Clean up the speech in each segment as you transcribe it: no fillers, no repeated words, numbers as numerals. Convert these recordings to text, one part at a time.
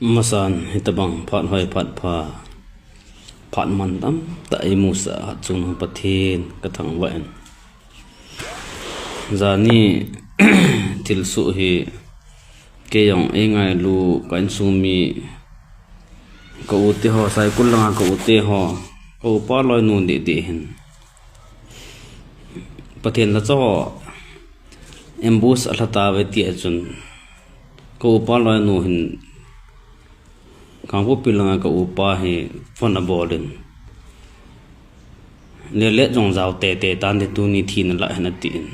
masan hitabang phat hoi phat pha phat man tam tai musa chung pathin kathang wan zani til su hi ke yong engai lu kan sumi ko te ho sai kulanga ko te ho ko pa loi nu de de hin pathin la cho embus alata ve ti achun ko pa loi nu hin kang po pilanga ka upa hi phone a bolin le jong jaw te tan de tu ni thin la hna tin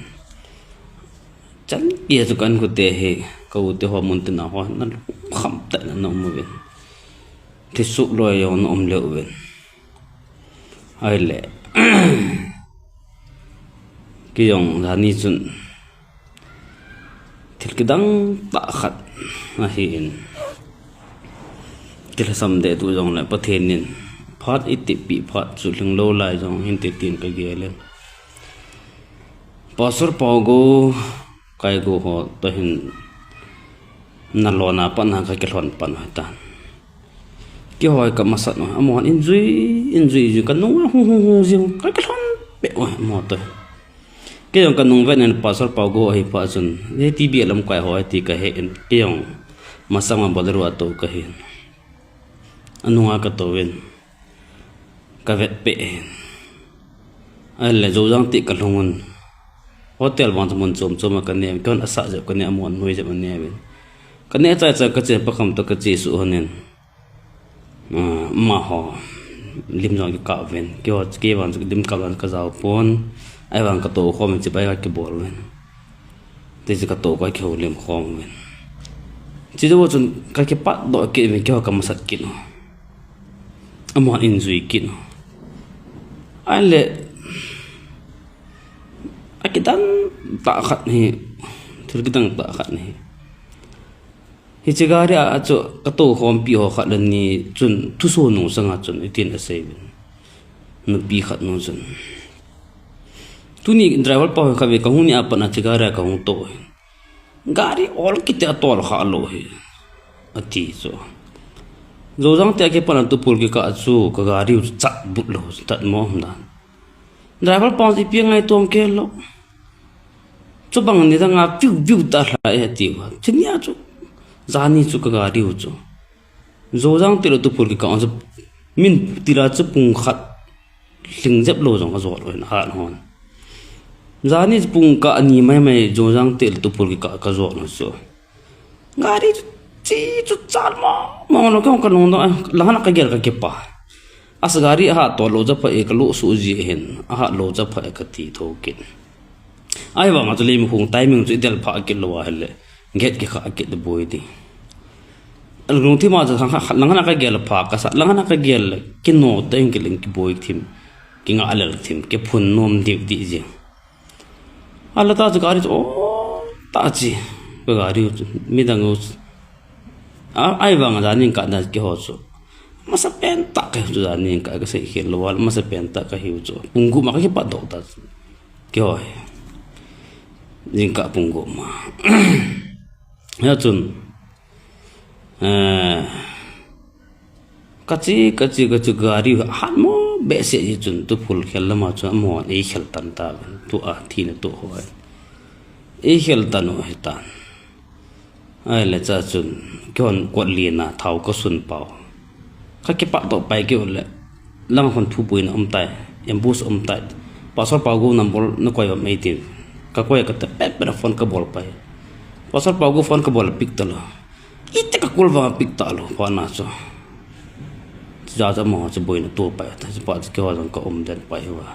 chan ye zu kan ku te he ka u te ho mun te na ho na kham ta na no mu ven ti su lo yo no om le ven ai le ki yong la ni chun thil kidang ta khat na hi in til samde tu jong la pathenin phat iti pi phat chu ling lo lai jong hin te tin ka gelen pasur paugo kai go ho to hin na lona pana ka kelhon pan ta ki hoi ka masat no amon injui ju kan no hu ju ka kelhon pe mo to ke yong kan nong ven en pasur paugo hi pa chun ye ti bi lam kai hoi ti ka he en ke yong masama boleru ato ka hin anunga ka towen ka vet pe alle zo jang ti ka longun hotel wan mon chom ka ne kon asa je ka ne amon noi je ne ben ka ne cha ka che pa kham to ka chi su honen ma ho lim jong ki ka ven ke wan dim ka lan ka zaw pon ai wan ka to khom chi bai ka bol ven te ji ka to ka kheu lim khom ven chi do chun ka ke pa do ke ven ke ka masat ki no amon injui kin ale akitan ta khat ni thur kitang ta khat ni hi chigari a cho kato khom pi ho khat ni chun thu so nu sanga chun itin ase nu pi khat nu chun tuni driver pa kha ve kahuni apana chigara ka hu to gari all kite atol kha lo hi ati so zo jang te ke pan tu pul ki ka chu ka gari cha bu lo tat mo na driver pa ti pi ngai tong ke lo chu bang ni da nga piu ta la e ti wa chinya chu zani chu ka gari chu zo jang te lo tu pul ki ka on min tira chu pung khat ling jep lo jong ka zo lo na hon zani pung ka ani mai zo jang te lo tu pul ki ka zo no so gari chi chu chal ma no ka no lahana ka gel ka ke pa asgari ha to lo ja pa ek lo su ji hen ha lo ja pa ka ti tho kin ai wa ma to le mi hung timing chu del pha ke lo wa hele get ke kha ke de boy di al nu thi ma ja lahana ka gel pha ka sa lahana ka gel ki no teng ke ling ki boy thim ki nga alal thim ke phun nom di ji ala ta ju gari o ta ji ka gari mi dang ai bang jani ka da ki ho chu masa pen ta ka chu jani ka se khel wal masa pen ta ka hiu chu pungu ma ka pa do ta ki ho jing ka pungu ma ya chun ka chi gari han mo be se ji chun tu phul khel ma chu mo ei khel tan ta tu a thi na tu ho ei khel tan ho tan ai le cha chun kon kwat lina thau ko sun pau ka ke pa to pai ke le lang hon thu puin om tai embus om tai pasal pau go nam bol na koi mai ti ka koi ka ta pe phone ka bol pai pasal pau go phone ka bol pik ta lo ite ka kul va pik ta lo pa na so ja mo cha boi na to pai ta pa ke wa ka om den pai wa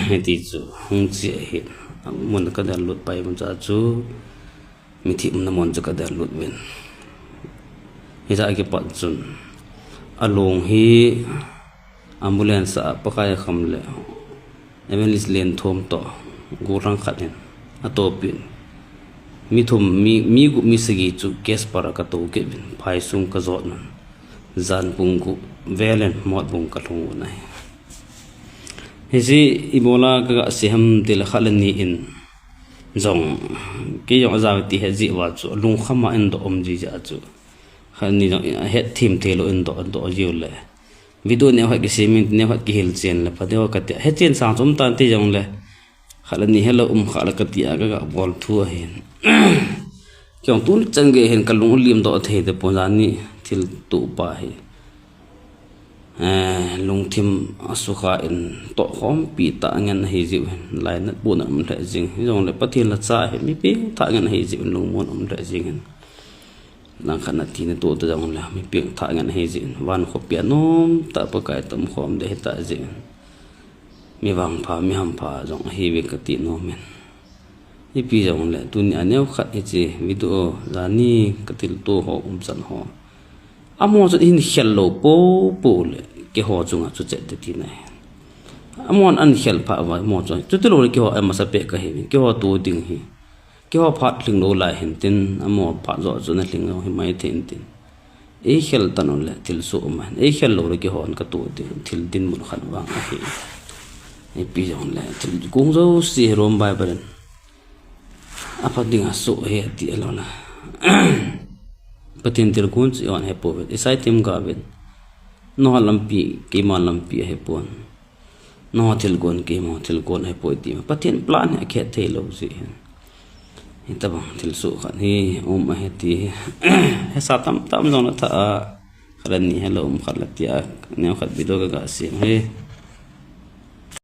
he ti chu hung chi he mun ka dan lut pai mun cha chu mi thi na mon ka da lut wen hi za ke pat chun along hi ambulance a pakai kham le emelis len thom to gurang khat hen atopin mi thum mi sigi chu case para ka to ke bin phai sung ka zo na zan pung ku velen mot bung ka thong nai hi ji ibola ka seham til khalani in zong ke yong za ti he ji wa chu lung khama en do om ji ja chu khan ni het thim te lo in do jiu le video ne ha ki semin ne ha ki hil chen le pa deo ka te he chen sang som tan ti jong le khala ni hello khala ka ti aga ga bol thu hen kyong tul change hen kalung lim do the de ponani thil tu pa he lung thim asuka in to khom pi ta ngan he jiu lai na bu na mun the jing jong le pathil la cha he mi pi ta ngan he jiu lung mon the jing nang khana ti ne to ta jong la mi pi ta ngan he jing wan kho pi nom ta pa kai tam khom de ta jing mi wang pha mi ham pha jong he we ka ti no men hi pi jong le tu ni aneu khat he chi video la ni ka til to ho chan ho amo zo in hello po le ke ho chunga chu che te ti nai amon an hel pha wa mo cho chu te lo ke ho ama sa pe ka he ke ho tu ding hi ke ho phat ling lo lai hen tin amo pha zo zo na ling hi mai tin tin e hel tanon le til su man e hel lo ke ho an ka tu ti thil din mun khan wa hi e pi jong le til kung zo si rom bai baren apa ding aso he ti lo na patin tir kun chi on he po isai tim ga ven no lampi ke ma lampi he pon no til gon he po ti patin plan he khe the lo si hi ta bang til su khan hi ma he ti he sa tam jong na tha khalan ni hello khalat ya ne khat video ga si he